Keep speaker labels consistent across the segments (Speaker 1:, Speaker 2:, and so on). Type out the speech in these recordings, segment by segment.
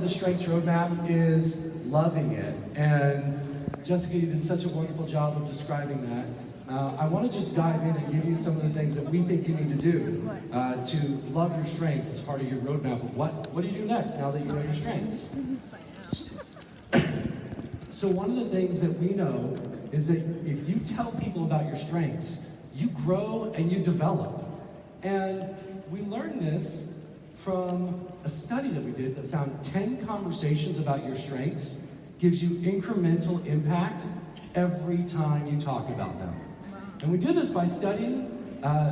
Speaker 1: the Strengths Roadmap is loving it. And Jessica, you did such a wonderful job of describing that. I want to just dive in and give you some of the things that we think you need to do to love your strength as part of your roadmap of what do you do next now that you know your strengths. So one of the things that we know is that if you tell people about your strengths, you grow and you develop. And we learned this from a study that we did that found 10 conversations about your strengths gives you incremental impact every time you talk about them. And we did this by studying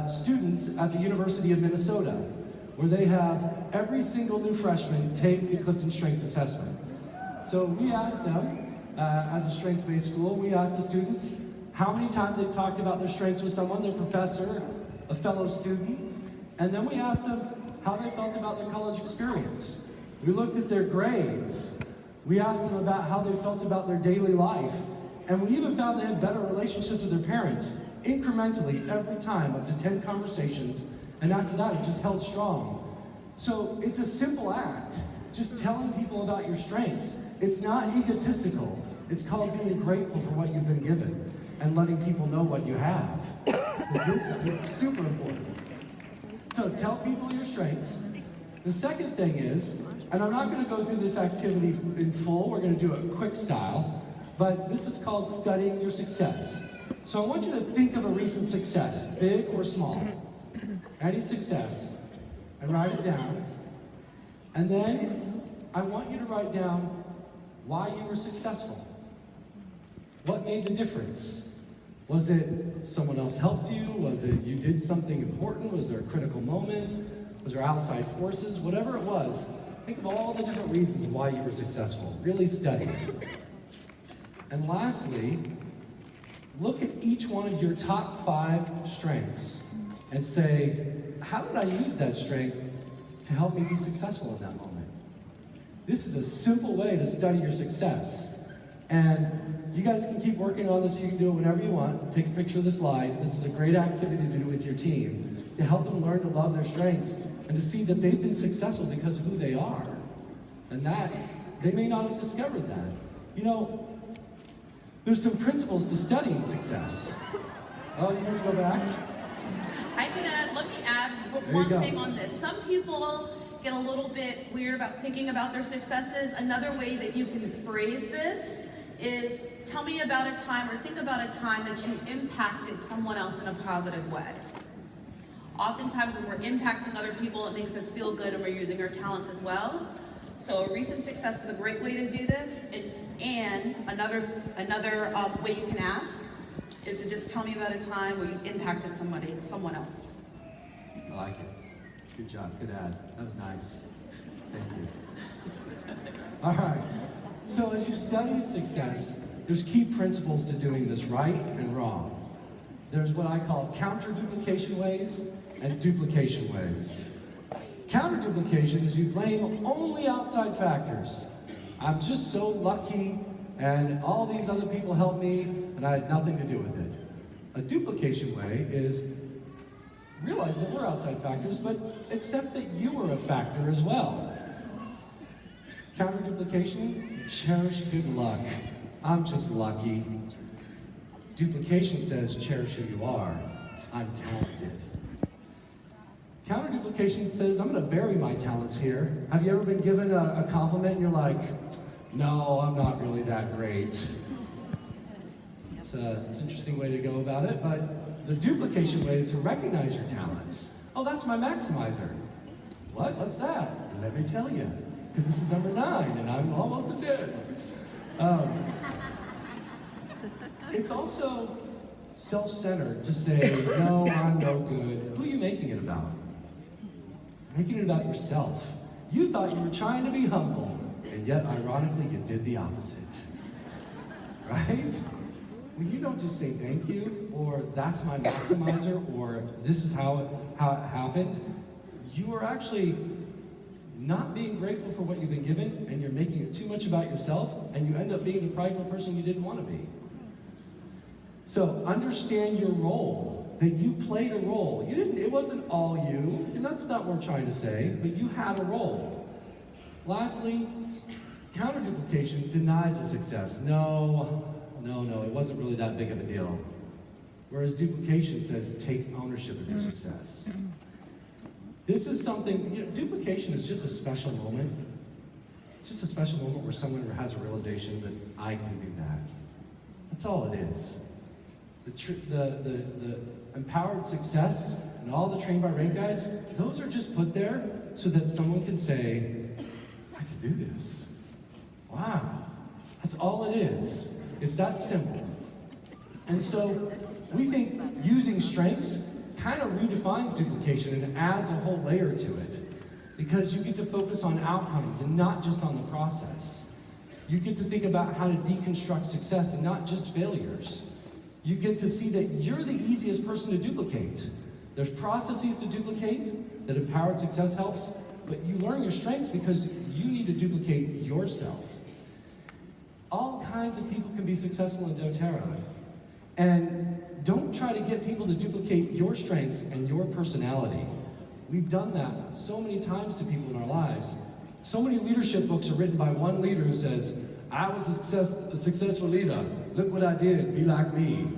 Speaker 1: students at the University of Minnesota, where they have every single new freshman take the Clifton Strengths Assessment. So we asked them, as a strengths-based school, we asked the students how many times they talked about their strengths with someone, their professor, a fellow student, and then we asked them how they felt about their college experience. We looked at their grades. We asked them about how they felt about their daily life, and we even found they had better relationships with their parents, incrementally every time, up to 10 conversations, and after that it just held strong. So it's a simple act, just telling people about your strengths. It's not egotistical. It's called being grateful for what you've been given and letting people know what you have. This is super important. So tell people your strengths. The second thing is, and I'm not going to go through this activity in full, we're going to do it quick style, but this is called studying your success. So I want you to think of a recent success, big or small, any success, and write it down. And then I want you to write down why you were successful. What made the difference? Was it someone else helped you? Was it you did something important? Was there a critical moment? Was there outside forces? Whatever it was, think of all the different reasons why you were successful. Really study it. And lastly, look at each one of your top 5 strengths and say, how did I use that strength to help me be successful in that moment? This is a simple way to study your success. And you guys can keep working on this. You can do it whenever you want. Take a picture of the slide. This is a great activity to do with your team to help them learn to love their strengths and to see that they've been successful because of who they are. And that, they may not have discovered that. You know, there's some principles to studying success. Oh, you want to go back?
Speaker 2: Let me add one thing on this. Some people get a little bit weird about thinking about their successes. Another way that you can phrase this is, tell me about a time or think about a time that you impacted someone else in a positive way. Oftentimes when we're impacting other people, it makes us feel good and we're using our talents as well. So a recent success is a great way to do this. And another way you can ask is to just tell me about a time where you impacted someone else.
Speaker 1: I like it. Good job, good ad. That was nice. Thank you. All right, so as you study success, there's key principles to doing this right and wrong. There's what I call counter-duplication ways and duplication ways. Counter-duplication is you blame only outside factors. I'm just so lucky, and all these other people helped me, and I had nothing to do with it. A duplication way is realize that we're outside factors, but accept that you were a factor as well. Counter-duplication, cherish good luck. I'm just lucky. Duplication says, cherish who you are. I'm talented. Counter-duplication says, I'm going to bury my talents here. Have you ever been given a compliment and you're like, no, I'm not really that great? It's an interesting way to go about it, but the duplication way is to recognize your talents. Oh, that's my maximizer. What? What's that? Let me tell you, because this is number 9 and I'm almost a 10. It's also self-centered to say, no, I'm no good. Who are you making it about? Making it about yourself. You thought you were trying to be humble, and yet, ironically, you did the opposite. Right? When you don't just say thank you, or that's my maximizer, or this is how it happened, you are actually not being grateful for what you've been given, and you're making it too much about yourself, and you end up being the prideful person you didn't want to be. So understand your role, that you played a role. It wasn't all you, and that's not what we're trying to say, but you had a role. Lastly, Counter-duplication denies the success. No, it wasn't really that big of a deal. Whereas duplication says, take ownership of your success. This is something, duplication is just a special moment. It's just a special moment where someone has a realization that I can do that. That's all it is. The empowered success and all the trained by rank guides, those are just put there so that someone can say, I can do this. Wow. That's all it is. It's that simple. And so we think using strengths kind of redefines duplication and adds a whole layer to it, because you get to focus on outcomes and not just on the process. You get to think about how to deconstruct success and not just failures. You get to see that you're the easiest person to duplicate. There's processes to duplicate that empowered success helps, but you learn your strengths because you need to duplicate yourself. All kinds of people can be successful in dōTERRA. And don't try to get people to duplicate your strengths and your personality. We've done that so many times to people in our lives. So many leadership books are written by one leader who says, I was a successful leader. Look what I did, be like me.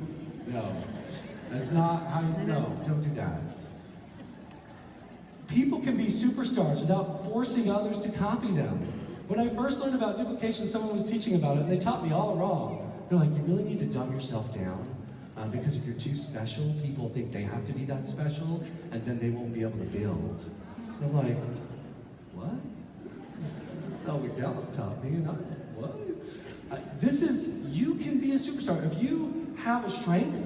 Speaker 1: No, that's not how you, no, don't do that. People can be superstars without forcing others to copy them. When I first learned about duplication, someone was teaching about it, and they taught me all wrong. They're like, you really need to dumb yourself down, because if you're too special, people think they have to be that special, and then they won't be able to build. And I'm like, what? That's not what Gallup taught me, and I'm, what? This is, you can be a superstar. If you have a strength,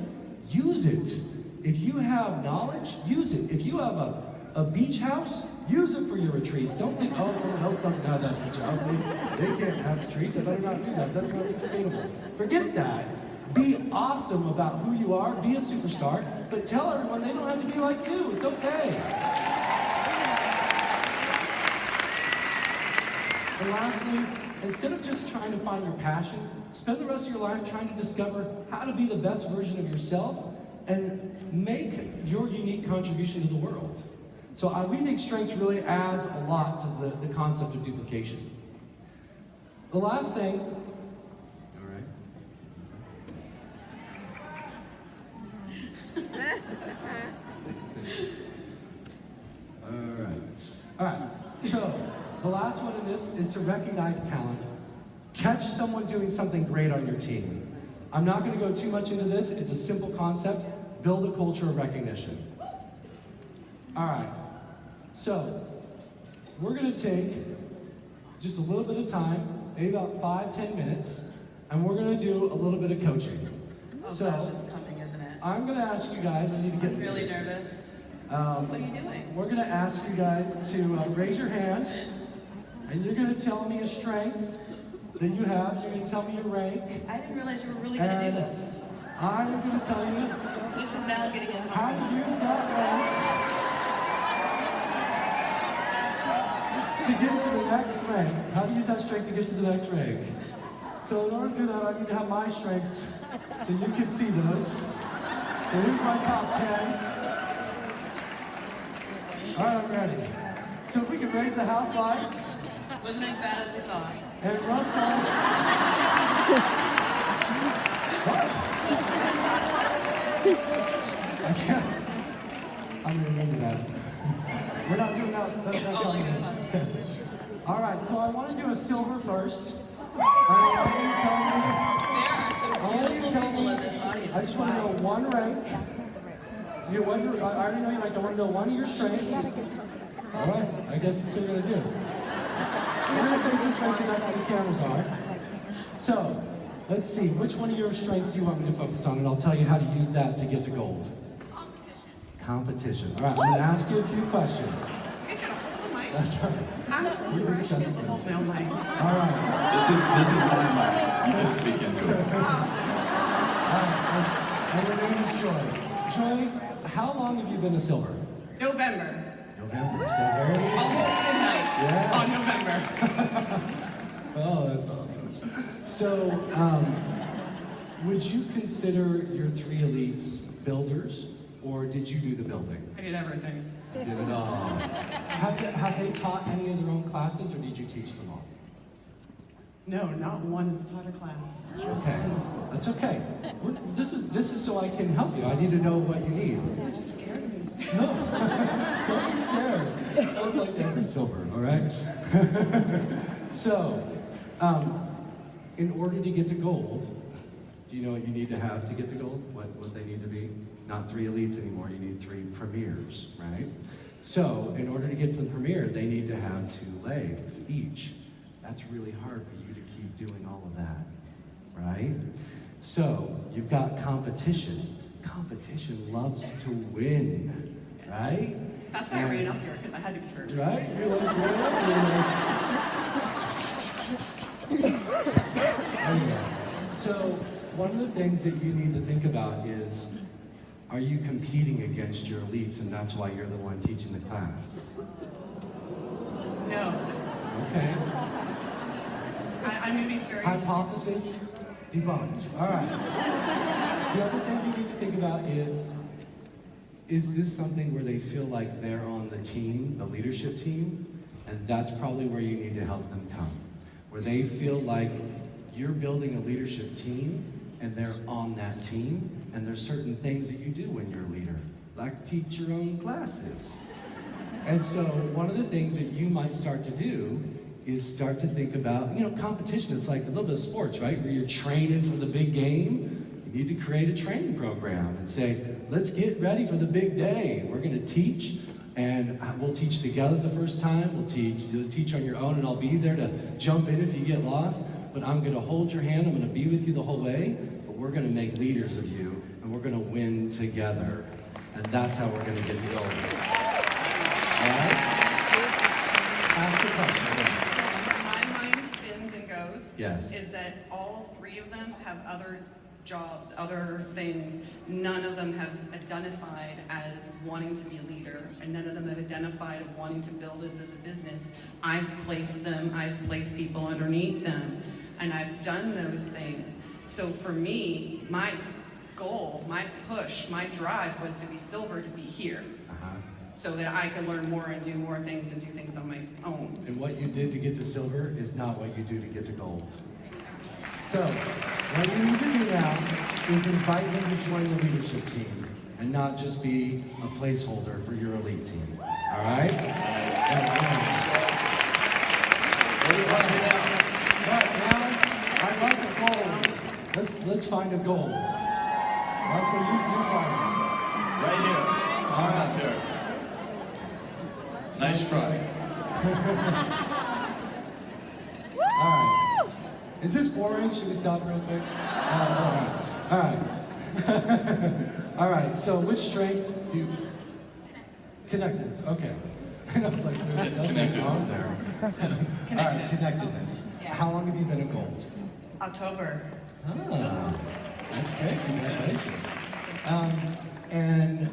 Speaker 1: use it. If you have knowledge, use it. If you have a beach house, use it for your retreats. Don't think, oh, someone else doesn't have that beach house. They can't have retreats. I better not do that. That's not sustainable. Forget that. Be awesome about who you are. Be a superstar. But tell everyone they don't have to be like you. It's okay. And lastly, instead of just trying to find your passion, spend the rest of your life trying to discover how to be the best version of yourself and make your unique contribution to the world. So we think strengths really adds a lot to the concept of duplication. The last thing, all right, so the last one in this is to recognize talent. Catch someone doing something great on your team. I'm not going to go too much into this. It's a simple concept. Build a culture of recognition. All right. So, we're going to take just a little bit of time, maybe about 5-10 minutes, and we're going to do a little bit of coaching.
Speaker 2: Oh so, gosh, it's coming, isn't it?
Speaker 1: I'm going to ask you guys, I need to get...
Speaker 2: I'm really nervous. What are you doing?
Speaker 1: We're going to ask you guys to raise your hand, and you're going to tell me a strength that you have. You're going to tell me your rank.
Speaker 2: I didn't realize you were really going to do this.
Speaker 1: I'm going to tell you...
Speaker 2: This is now getting in
Speaker 1: how to use that rank to get to the next rank. How to use that strength to get to the next rank. So in order to do that, I need to have my strengths so you can see those. So here's my top 10. All right, I'm ready. So if we could raise the house lights.
Speaker 2: Wasn't as bad as we thought.
Speaker 1: And Russell. What? I can't. I'm going to remember that. We're not doing that. That's not coming. All right, so I want to do a silver first. I just want to know one rank. I already know you like. I want to know one of your strengths. All right, I guess that's what we're going to do. We're going to face this way because that's where the cameras are. So, let's see. Which one of your strengths do you want me to focus on? And I'll tell you how to use that to get to gold. Competition. All right, I'm going to ask you a few questions. That's right.
Speaker 2: I'm
Speaker 1: You discussed this. All right.
Speaker 3: This is my mic. You can speak into it.
Speaker 1: All right. And your name is Joy. Joy, how long have you been a silver?
Speaker 2: November.
Speaker 1: November. So very
Speaker 2: Almost midnight.
Speaker 1: Yeah.
Speaker 2: On November.
Speaker 1: Oh, that's awesome. So, would you consider your 3 elites builders, or did you do the building?
Speaker 2: I did everything.
Speaker 1: Did it all. Have they taught any of their own classes, or did you teach them all?
Speaker 4: No, not one has taught a class.
Speaker 1: Okay, that's okay. This is so I can help you. I need to know what you need.
Speaker 4: You're just scared of me.
Speaker 1: No, don't be scared. That's like that for silver, all right? So, in order to get to gold, do you know what you need to have to get to gold? What they need to be? Not 3 elites anymore, you need 3 premiers, right? So, in order to get to the premier, they need to have 2 legs each. That's really hard for you to keep doing all of that, right? So, you've got competition. Competition loves to win, right?
Speaker 4: That's why I ran up here, because I had to be first.
Speaker 1: Right? You're like, anyway, so one of the things that you need to think about is, are you competing against your elites and that's why you're the one teaching the class?
Speaker 4: No.
Speaker 1: Okay.
Speaker 4: I'm going to be very...
Speaker 1: Hypothesis debunked. All right. The other thing you need to think about is this something where they feel like they're on the team, the leadership team? And that's probably where you need to help them come. Where they feel like you're building a leadership team and they're on that team, and there's certain things that you do when you're a leader, like teach your own classes. And so one of the things that you might start to do is start to think about, competition. It's like a little bit of sports, right? Where you're training for the big game. You need to create a training program and say, let's get ready for the big day. We're gonna teach, and we'll teach together the first time. You'll teach on your own, and I'll be there to jump in if you get lost. But I'm gonna hold your hand, I'm gonna be with you the whole way, but we're gonna make leaders of you, and we're gonna win together. And that's how we're gonna get to go. All right? Ask a question.
Speaker 4: My mind spins and goes.
Speaker 1: Yes.
Speaker 4: Is that all 3 of them have other jobs, other things. None of them have identified as wanting to be a leader, and none of them have identified of wanting to build this as a business. I've placed people underneath them, and I've done those things. So for me, my goal, my push, my drive was to be silver, to be here. So that I could learn more and do more things and do things on my own.
Speaker 1: And what you did to get to silver is not what you do to get to gold. So, what you need to do now is invite them to join the leadership team and not just be a placeholder for your elite team. All right? Right, now, I'd like a gold. Let's find a gold. Russell, you find it.
Speaker 3: Right here.
Speaker 1: All right.
Speaker 3: Up here. Nice try.
Speaker 1: All right. Is this boring? Should we stop real quick? All right. All right. So, which strength do you... Connectedness. Okay. I was like, there's nothing on there. All right. Connectedness.
Speaker 4: Yeah.
Speaker 1: How long have you been a gold?
Speaker 4: October.
Speaker 1: Ah, that's great. Congratulations. And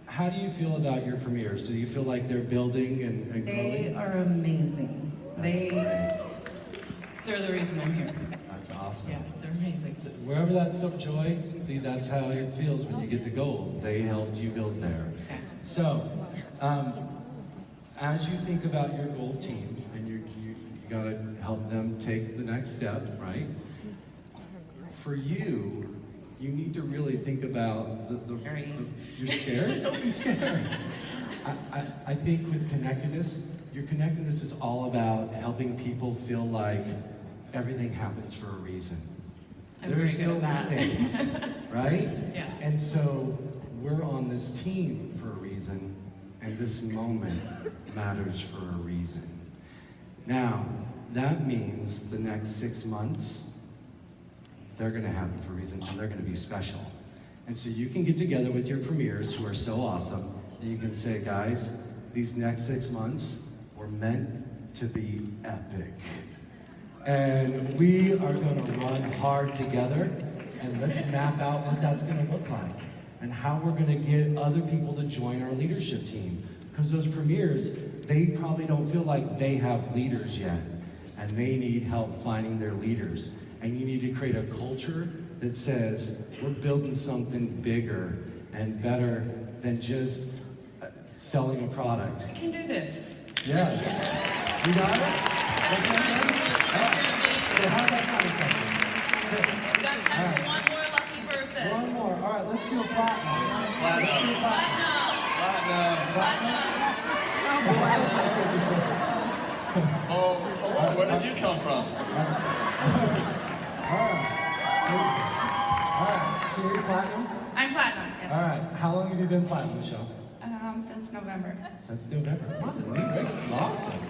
Speaker 1: how do you feel about your premieres? Do you feel like they're building and growing?
Speaker 5: They are amazing.
Speaker 1: That's great.
Speaker 5: They're the reason I'm here.
Speaker 1: That's awesome.
Speaker 5: Yeah, they're amazing.
Speaker 1: So wherever that's of joy, see, that's how it feels when you get to gold. They helped you build there. So, as you think about your gold team, and you gotta help them take the next step, right? For you, you need to really think about you're scared? Don't be scared. I think with connectedness, your connectedness is all about helping people feel like everything happens for a reason. There's no mistakes, right?
Speaker 5: Yeah.
Speaker 1: And so we're on this team for a reason, and this moment matters for a reason. Now, that means the next 6 months, they're gonna happen for a reason, and they're gonna be special. And so you can get together with your premiers who are so awesome, and you can say, guys, these next 6 months were meant to be epic. And we are gonna run hard together, and let's map out what that's gonna look like, and how we're gonna get other people to join our leadership team. Because those premiers, they probably don't feel like they have leaders yet, and they need help finding their leaders. And you need to create a culture that says, we're building something bigger and better than just selling a product.
Speaker 4: I can do this.
Speaker 1: Yes. You got it? Okay.
Speaker 2: time for one more lucky person.
Speaker 1: One more. All right, let's do a platinum. Let's do a
Speaker 3: Oh, hello. Where did you come from?
Speaker 1: All right. So you're platinum?
Speaker 6: I'm platinum, yes.
Speaker 1: All right. How long have you been platinum, Michelle?
Speaker 6: Since November.
Speaker 1: Since November. Wow, the new race is awesome.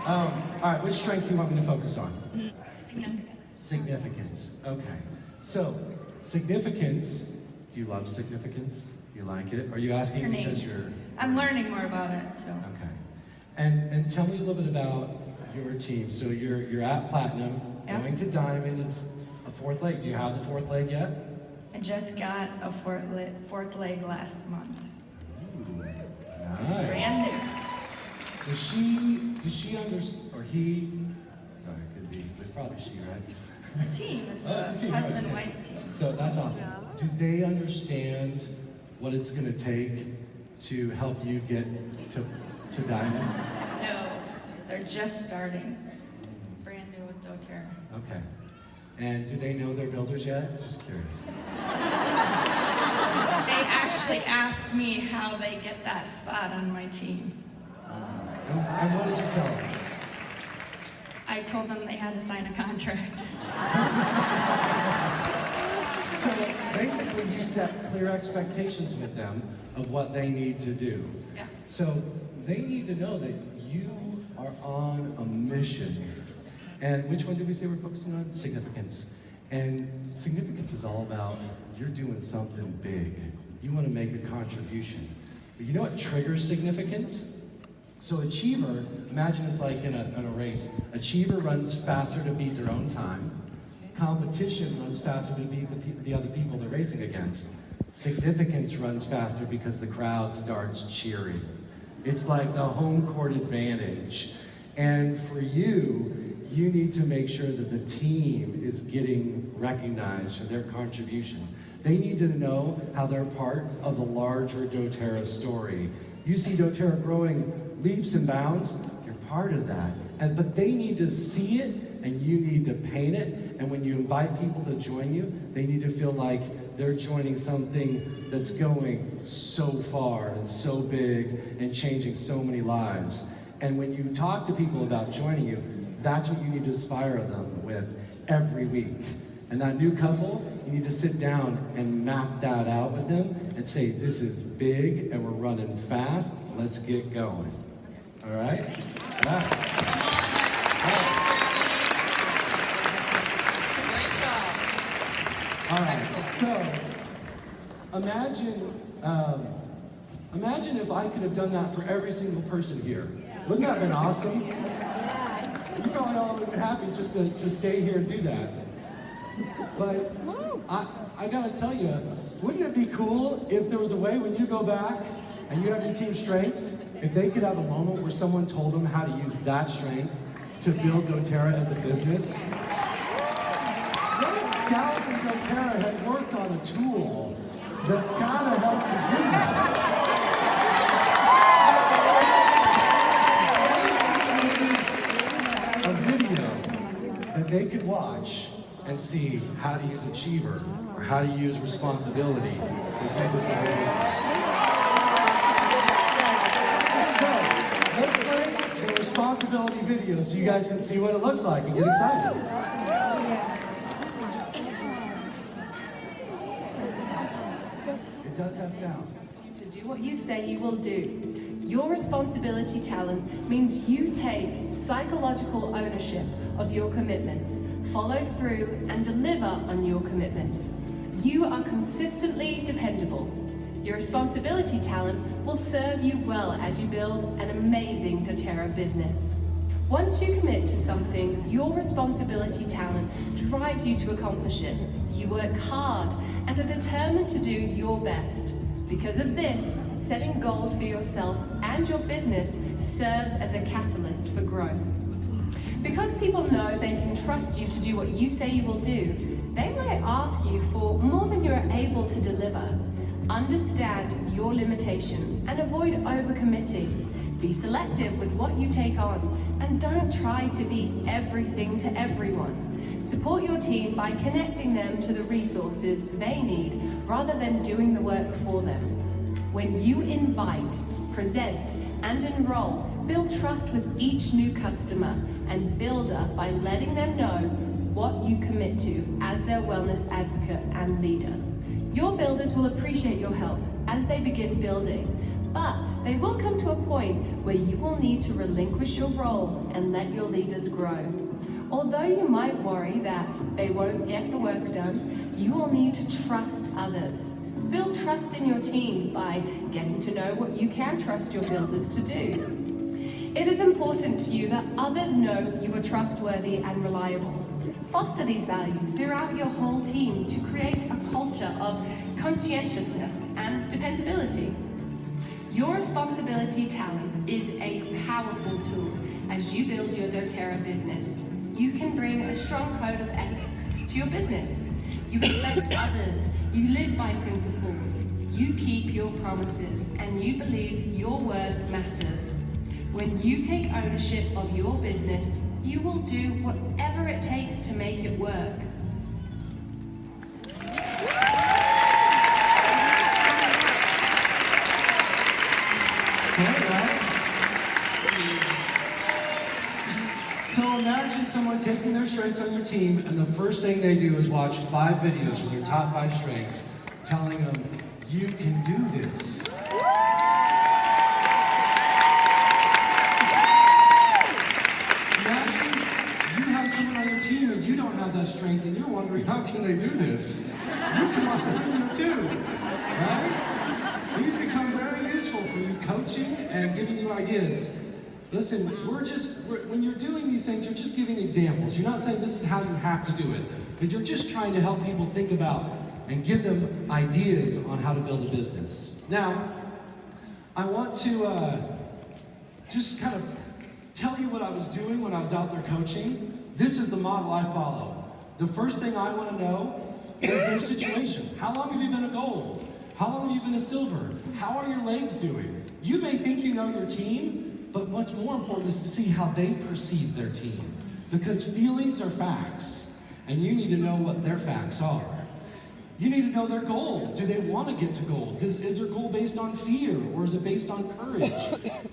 Speaker 1: All right, which strength do you want me to focus on? Significance. Okay. So, significance. Do you love significance? You like it? Are you asking because you're...
Speaker 6: I'm learning more about it, so.
Speaker 1: Okay. And tell me a little bit about your team. So you're at platinum,
Speaker 6: Yeah.
Speaker 1: going to diamond is a fourth leg. Do you have the fourth leg yet?
Speaker 6: I just got a fourth leg last month.
Speaker 1: Ooh,
Speaker 6: Brand
Speaker 1: nice.
Speaker 6: new.
Speaker 1: Does she understand, or he, sorry, it could be, but probably she, right?
Speaker 6: It's a team. It's
Speaker 1: Oh,
Speaker 6: a
Speaker 1: it's a team, right.
Speaker 6: husband-wife team.
Speaker 1: So that's awesome. Do they understand what it's going to take to help you get to diamond?
Speaker 6: No, they're just starting. Brand new with dōTERRA.
Speaker 1: Okay. And do they know they're builders yet? Just curious.
Speaker 6: They actually asked me how they get that spot on my team.
Speaker 1: And what did you tell them?
Speaker 6: I told them they had to sign a contract.
Speaker 1: So basically you set clear expectations with them of what they need to do.
Speaker 6: Yeah.
Speaker 1: So they need to know that you are on a mission. And which one did we say we're focusing on? Significance. And significance is all about you're doing something big. You want to make a contribution. But you know what triggers significance? So achiever, imagine it's like in a race. Achiever runs faster to beat their own time. Competition runs faster to beat the other people they're racing against. Significance runs faster because the crowd starts cheering. It's like the home court advantage. And for you, you need to make sure that the team is getting recognized for their contribution. They need to know how they're part of the larger dōTERRA story. You see dōTERRA growing leaps and bounds, you're part of that. But they need to see it, and you need to paint it. And when you invite people to join you, they need to feel like they're joining something that's going so far and so big and changing so many lives. And when you talk to people about joining you, that's what you need to inspire them with every week. And that new couple, you need to sit down and map that out with them and say, this is big and we're running fast, let's get going. All right?
Speaker 2: Great job.
Speaker 1: All right, so imagine if I could have done that for every single person here. Wouldn't that have been awesome? You probably all would have been happy just to stay here and do that. But I gotta tell you, wouldn't it be cool if there was a way when you go back and you have your team strengths, if they could have a moment where someone told them how to use that strength to build dōTERRA as a business? What if Gallup and dōTERRA had worked on a tool that kind of helped to do that? A video that they could watch and see how to use achiever or how to use responsibility to get this as a business. So, let's play the responsibility video so you guys can see what it looks like and get excited. It does have sound.
Speaker 7: To do what you say you will do. Your responsibility talent means you take psychological ownership of your commitments, follow through and deliver on your commitments. You are consistently dependable. Your responsibility talent will serve you well as you build an amazing dōTERRA business. Once you commit to something, your responsibility talent drives you to accomplish it. You work hard and are determined to do your best. Because of this, setting goals for yourself and your business serves as a catalyst for growth. Because people know they can trust you to do what you say you will do, they might ask you for more than you're able to deliver. Understand your limitations and avoid overcommitting. Be selective with what you take on and don't try to be everything to everyone. Support your team by connecting them to the resources they need rather than doing the work for them. When you invite, present, and enroll, build trust with each new customer and builder by letting them know what you commit to as their wellness advocate and leader. Your builders will appreciate your help as they begin building, but they will come to a point where you will need to relinquish your role and let your leaders grow. Although you might worry that they won't get the work done, you will need to trust others. Build trust in your team by getting to know what you can trust your builders to do. It is important to you that others know you are trustworthy and reliable. Foster these values throughout your whole team to create a culture of conscientiousness and dependability. Your responsibility talent is a powerful tool as you build your dōTERRA business. You can bring a strong code of ethics to your business. You respect others, you live by principles, you keep your promises, and you believe your word matters. When you take ownership of your business, you will do whatever it takes to make it work.
Speaker 1: So imagine someone taking their strengths on your team, and the first thing they do is watch 5 videos from your top 5 strengths, telling them, you can do this. Imagine you have someone on your team and you don't have that strength, and you're wondering, how can they do this? You can watch the video too, right? These become very useful for you coaching and giving you ideas. Listen, when you're doing these things, you're just giving examples. You're not saying this is how you have to do it, but you're just trying to help people think about and give them ideas on how to build a business. Now, I want to just kind of tell you what I was doing when I was out there coaching. This is the model I follow. The first thing I want to know is their situation. How long have you been a gold? How long have you been a silver? How are your legs doing? You may think you know your team, but what's more important is to see how they perceive their team. Because feelings are facts, and you need to know what their facts are. You need to know their goal. Do they want to get to gold? Is their goal based on fear, or is it based on courage?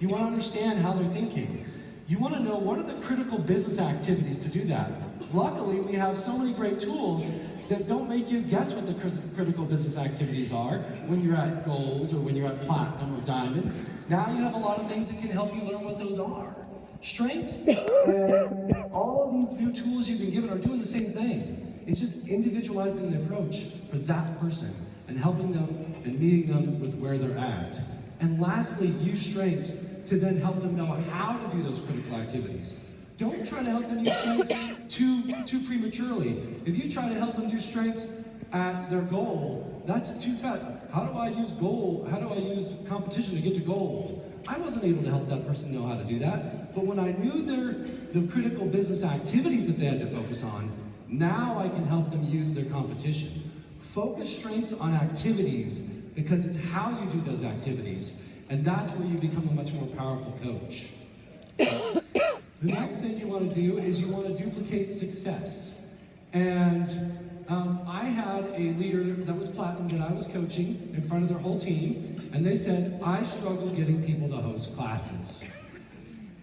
Speaker 1: You want to understand how they're thinking. You want to know what are the critical business activities to do that. Luckily, we have so many great tools that don't make you guess what the critical business activities are when you're at gold or when you're at platinum or diamond. Now you have a lot of things that can help you learn what those are. Strengths and all of these new tools you've been given are doing the same thing. It's just individualizing the approach for that person and helping them and meeting them with where they're at. And lastly, use strengths to then help them know how to do those critical activities. Don't try to help them use strengths too prematurely. If you try to help them do strengths at their goal, that's too fast. How do I use goal? How do I use competition to get to goals? I wasn't able to help that person know how to do that. But when I knew the critical business activities that they had to focus on, now I can help them use their competition. Focus strengths on activities because it's how you do those activities. And that's where you become a much more powerful coach. The next thing you want to do is you want to duplicate success. And I had a leader that was platinum that I was coaching in front of their whole team, and they said, I struggle getting people to host classes.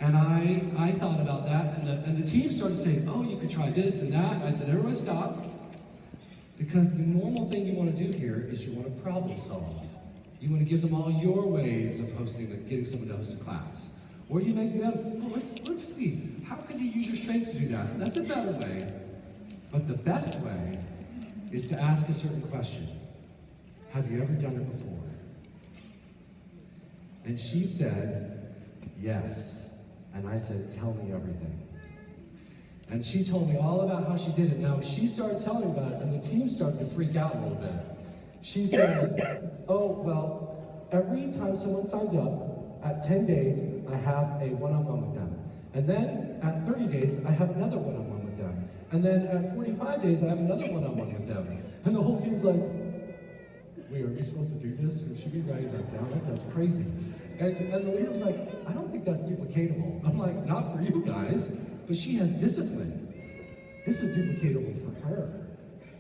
Speaker 1: And I thought about that, and the team started saying, oh, you could try this and that. And I said, everybody stop. Because the normal thing you want to do here is you want to problem solve. You want to give them all your ways of getting someone to host a class. Or you make them, oh, let's see, how can you use your strengths to do that? That's a better way. But the best way is to ask a certain question. Have you ever done it before? And she said, yes. And I said, tell me everything. And she told me all about how she did it. Now, she started telling me about it, and the team started to freak out a little bit. She said, oh, well, every time someone signs up, at 10 days, I have a one-on-one with them. And then at 30 days, I have another one-on-one with them. And then at 45 days, I have another one-on-one with them. And the whole team's like, wait, are we supposed to do this? Should we write that down? That sounds crazy. And the leader was like, I don't think that's duplicatable. I'm like, not for you guys, but she has discipline. this is duplicatable for her,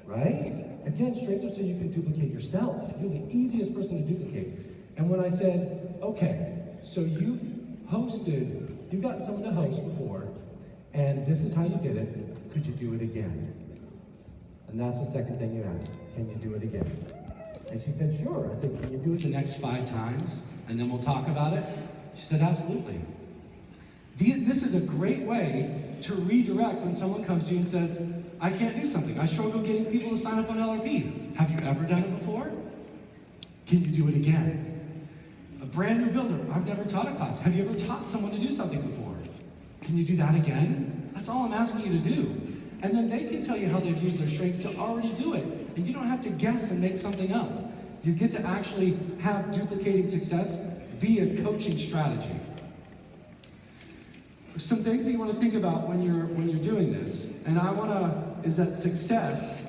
Speaker 1: right? Again, strengths are so you can duplicate yourself. You're the easiest person to duplicate. And when I said, okay, so you've gotten someone to host before, and this is how you did it, could you do it again? And that's the second thing you asked, can you do it again? And she said, sure. I said, can you do it the next 5 times, and then we'll talk about it? She said, absolutely. This is a great way to redirect when someone comes to you and says, I can't do something. I struggle getting people to sign up on LRP. Have you ever done it before? Can you do it again? A brand new builder, I've never taught a class. Have you ever taught someone to do something before? Can you do that again? That's all I'm asking you to do. And then they can tell you how they've used their strengths to already do it. And you don't have to guess and make something up. You get to actually have duplicating success be a coaching strategy. Some things that you want to think about when you're doing this, and is that success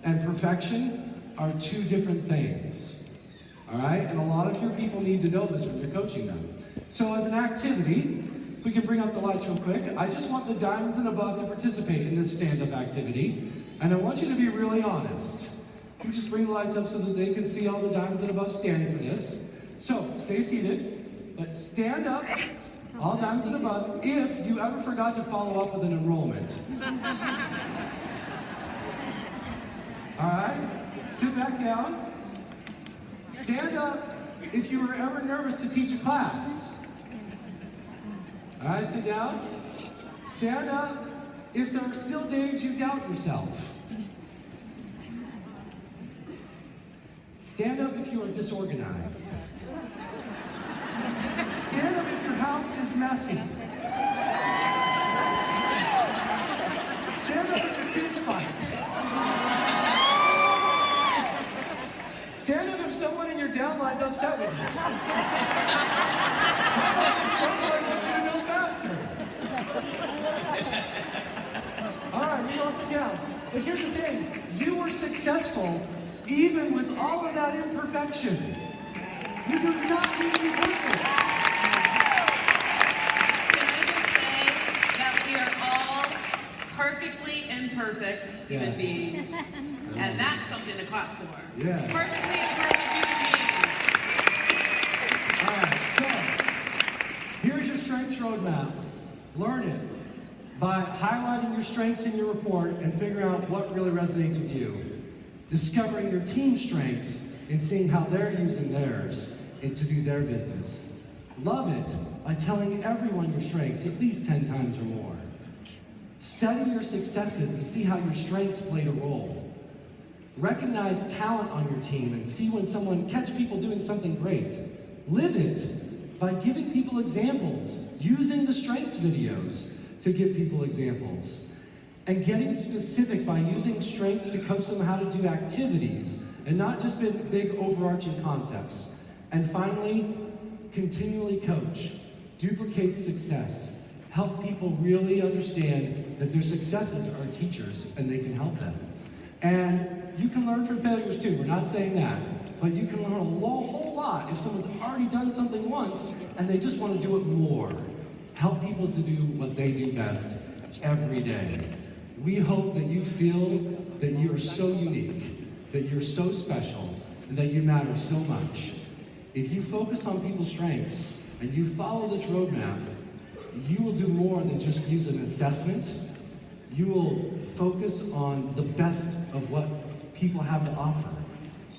Speaker 1: and perfection are 2 different things. All right? And a lot of your people need to know this when you're coaching them. So as an activity, if we can bring up the lights real quick, I just want the diamonds and above to participate in this stand-up activity. And I want you to be really honest. You just bring the lights up so that they can see all the diamonds and above standing for this. So, stay seated, but stand up, all diamonds and above, if you ever forgot to follow up with an enrollment. All right? Sit back down. Stand up if you were ever nervous to teach a class. All right, sit down. Stand up if there are still days you doubt yourself. Stand up if you are disorganized. Stand up if your house is messy. Stand up if your kids fight. Stand up if someone in your downline's upset with you. I want you to know faster. All right, we lost it down. But here's the thing. You were successful even with all of that imperfection. You do not need to be perfect.
Speaker 2: Can I just say that we are all perfectly imperfect human beings. And that's something to clap for.
Speaker 1: Yeah.
Speaker 2: Perfectly imperfect human beings.
Speaker 1: All right, so here's your strengths roadmap. Learn it by highlighting your strengths in your report and figuring out what really resonates with you. Discovering your team's strengths and seeing how they're using theirs and to do their business. Love it by telling everyone your strengths at least 10 times or more. Study your successes and see how your strengths played a role. Recognize talent on your team and see when someone catch people doing something great. Live it by giving people examples, using the strengths videos to give people examples. And getting specific by using strengths to coach them how to do activities and not just big overarching concepts. And finally, continually coach, duplicate success, help people really understand that their successes are teachers and they can help them. And you can learn from failures too, we're not saying that, but you can learn a whole lot if someone's already done something once and they just want to do it more. Help people to do what they do best every day. We hope that you feel that you are so unique, that you're so special, and that you matter so much. If you focus on people's strengths and you follow this roadmap, you will do more than just use an assessment. You will focus on the best of what people have to offer.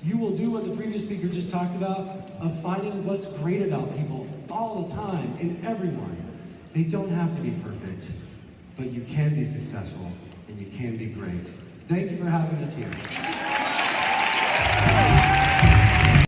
Speaker 1: You will do what the previous speaker just talked about, of finding what's great about people all the time, in everyone. They don't have to be perfect, but you can be successful and you can be great. Thank you for having us here.
Speaker 2: Thank you